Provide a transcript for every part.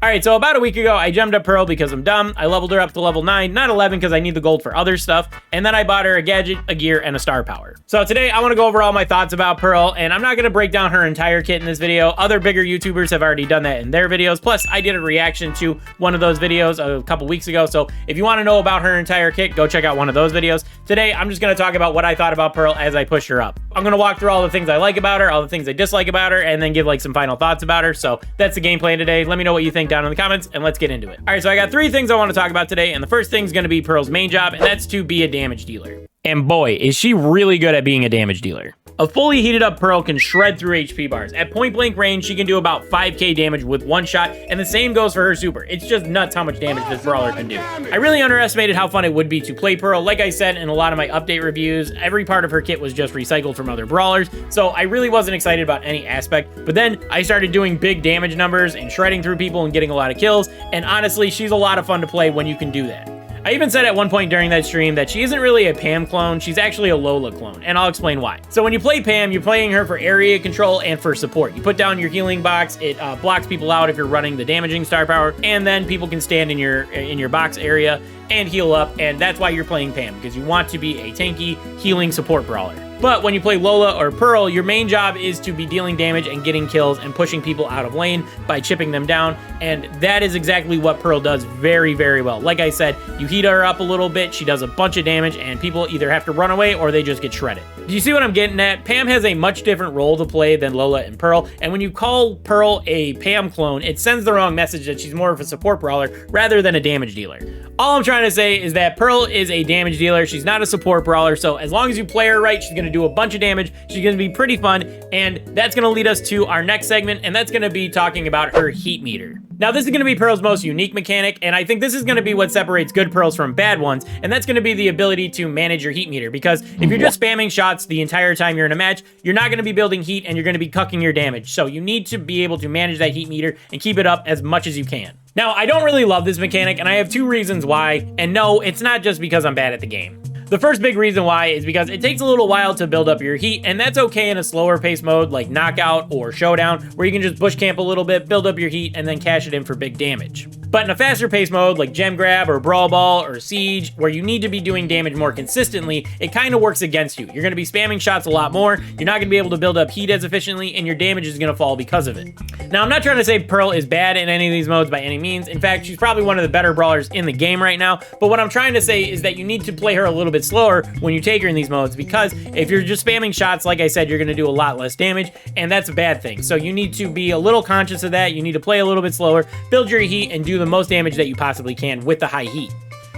Alright, so about a week ago, I gemmed up Pearl because I'm dumb. I leveled her up to level 9, not 11 because I need the gold for other stuff. And then I bought her a gadget, a gear, and a star power. So today, I want to go over all my thoughts about Pearl, and I'm not going to break down her entire kit in this video. Other bigger YouTubers have already done that in their videos. Plus, I did a reaction to one of those videos a couple weeks ago. So if you want to know about her entire kit, go check out one of those videos. Today, I'm just going to talk about what I thought about Pearl as I pushed her up. I'm going to walk through all the things I like about her, all the things I dislike about her, and then give like some final thoughts about her. So that's the game plan today. Let me know what you think down in the comments, and let's get into it. All right, so I got 3 things I want to talk about today, and the first thing is going to be Pearl's main job, and that's to be a damage dealer. And boy, is she really good at being a damage dealer. A fully heated up Pearl can shred through HP bars. At point blank range, she can do about 5k damage with one shot, and the same goes for her super. It's just nuts how much damage this brawler can do. I really underestimated how fun it would be to play Pearl. Like I said in a lot of my update reviews, every part of her kit was just recycled from other brawlers, so I really wasn't excited about any aspect. But then I started doing big damage numbers and shredding through people and getting a lot of kills, and honestly, she's a lot of fun to play when you can do that. I even said at one point during that stream that she isn't really a Pam clone, she's actually a Lola clone, and I'll explain why. So when you play Pam, you're playing her for area control and for support. You put down your healing box, it blocks people out if you're running the damaging star power, and then people can stand in your box area and heal up, and that's why you're playing Pam, because you want to be a tanky, healing support brawler. But when you play Lola or Pearl, your main job is to be dealing damage and getting kills and pushing people out of lane by chipping them down, and that is exactly what Pearl does very, very well. Like I said, you heat her up a little bit, she does a bunch of damage, and people either have to run away or they just get shredded. Do you see what I'm getting at? Pam has a much different role to play than Lola and Pearl, and when you call Pearl a Pam clone, it sends the wrong message that she's more of a support brawler rather than a damage dealer. All I'm trying to say is that Pearl is a damage dealer, she's not a support brawler, so as long as you play her right, she's going to do a bunch of damage, she's going to be pretty fun, and that's going to lead us to our next segment, and that's going to be talking about her heat meter. Now, this is going to be Pearl's most unique mechanic, and I think this is going to be what separates good Pearls from bad ones, and that's going to be the ability to manage your heat meter, because if you're just spamming shots the entire time you're in a match, you're not going to be building heat, and you're going to be cucking your damage, so you need to be able to manage that heat meter and keep it up as much as you can. Now, I don't really love this mechanic, and I have 2 reasons why, and no, it's not just because I'm bad at the game. The first big reason why is because it takes a little while to build up your heat, and that's okay in a slower pace mode like Knockout or Showdown, where you can just bush camp a little bit, build up your heat, and then cash it in for big damage. But in a faster pace mode like Gem Grab or Brawl Ball or Siege, where you need to be doing damage more consistently, it kind of works against you. You're going to be spamming shots a lot more, you're not going to be able to build up heat as efficiently, and your damage is going to fall because of it. Now, I'm not trying to say Pearl is bad in any of these modes by any means. In fact, she's probably one of the better brawlers in the game right now, but what I'm trying to say is that you need to play her a little bit slower when you take her in these modes, because if you're just spamming shots, like I said, you're going to do a lot less damage, and that's a bad thing. So you need to be a little conscious of that. You need to play a little bit slower, build your heat, and do the most damage that you possibly can with the high heat.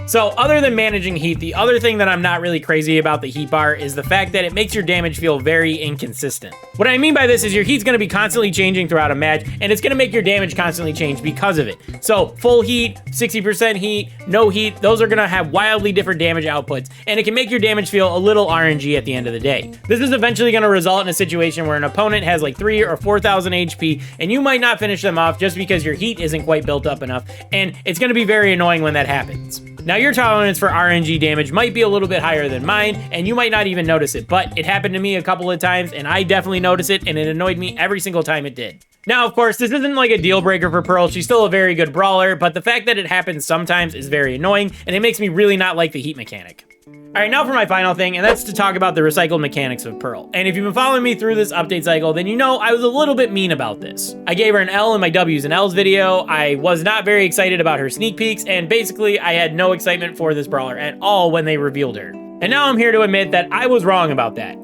So other than managing heat, the other thing that I'm not really crazy about the heat bar is the fact that it makes your damage feel very inconsistent. What I mean by this is your heat's going to be constantly changing throughout a match, and it's going to make your damage constantly change because of it. So full heat, 60% heat, no heat, those are going to have wildly different damage outputs, and it can make your damage feel a little RNG at the end of the day. This is eventually going to result in a situation where an opponent has like 3,000 or 4,000 HP, and you might not finish them off just because your heat isn't quite built up enough, and it's going to be very annoying when that happens. Now, your tolerance for RNG damage might be a little bit higher than mine, and you might not even notice it, but it happened to me a couple of times, and I definitely noticed it, and it annoyed me every single time it did. Now, of course, this isn't like a deal breaker for Pearl. She's still a very good brawler, but the fact that it happens sometimes is very annoying, and it makes me really not like the heat mechanic. Alright, now for my final thing, and that's to talk about the recycled mechanics of Pearl. And if you've been following me through this update cycle, then you know I was a little bit mean about this. I gave her an L in my W's and L's video, I was not very excited about her sneak peeks, and basically I had no excitement for this brawler at all when they revealed her. And now I'm here to admit that I was wrong about that.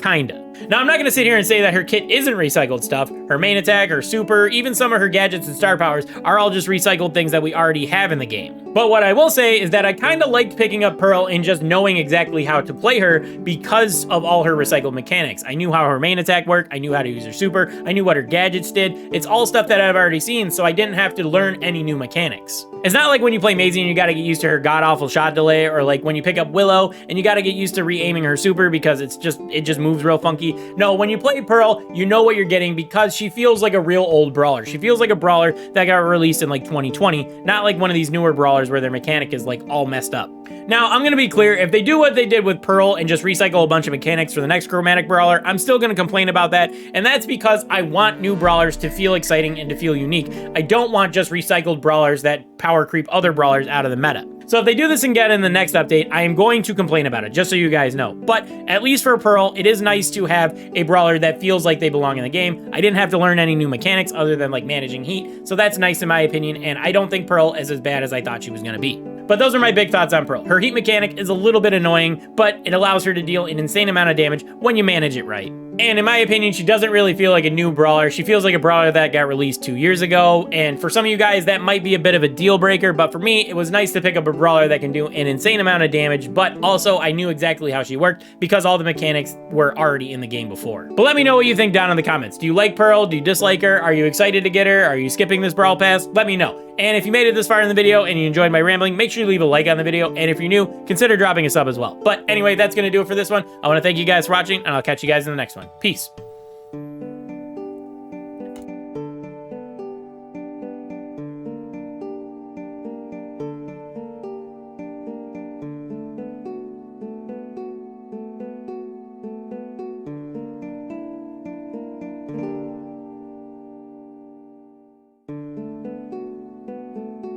Kinda. Now, I'm not going to sit here and say that her kit isn't recycled stuff. Her main attack, her super, even some of her gadgets and star powers are all just recycled things that we already have in the game. But what I will say is that I kind of liked picking up Pearl and just knowing exactly how to play her because of all her recycled mechanics. I knew how her main attack worked, I knew how to use her super, I knew what her gadgets did. It's all stuff that I've already seen, so I didn't have to learn any new mechanics. It's not like when you play Maisie and you gotta get used to her god-awful shot delay, or like when you pick up Willow and you gotta get used to re-aiming her super because it just moves real funky. clunky. No, when you play Pearl, you know what you're getting because she feels like a real old brawler. She feels like a brawler that got released in like 2020, not like one of these newer brawlers where their mechanic is like all messed up. Now, I'm gonna be clear, if they do what they did with Pearl and just recycle a bunch of mechanics for the next chromatic brawler, I'm still gonna complain about that, and that's because I want new brawlers to feel exciting and to feel unique. I don't want just recycled brawlers that power creep other brawlers out of the meta. So if they do this again in the next update, I am going to complain about it, just so you guys know. But at least for Pearl, it is nice to have a brawler that feels like they belong in the game. I didn't have to learn any new mechanics other than like managing heat, so that's nice in my opinion, and I don't think Pearl is as bad as I thought she was gonna be. But those are my big thoughts on Pearl. Her heat mechanic is a little bit annoying, but it allows her to deal an insane amount of damage when you manage it right. And in my opinion, she doesn't really feel like a new brawler. She feels like a brawler that got released 2 years ago. And for some of you guys, that might be a bit of a deal breaker. But for me, it was nice to pick up a brawler that can do an insane amount of damage. But also, I knew exactly how she worked because all the mechanics were already in the game before. But let me know what you think down in the comments. Do you like Pearl? Do you dislike her? Are you excited to get her? Are you skipping this Brawl Pass? Let me know. And if you made it this far in the video and you enjoyed my rambling, make sure you leave a like on the video. And if you're new, consider dropping a sub as well. But anyway, that's going to do it for this one. I want to thank you guys for watching, and I'll catch you guys in the next one. Peace.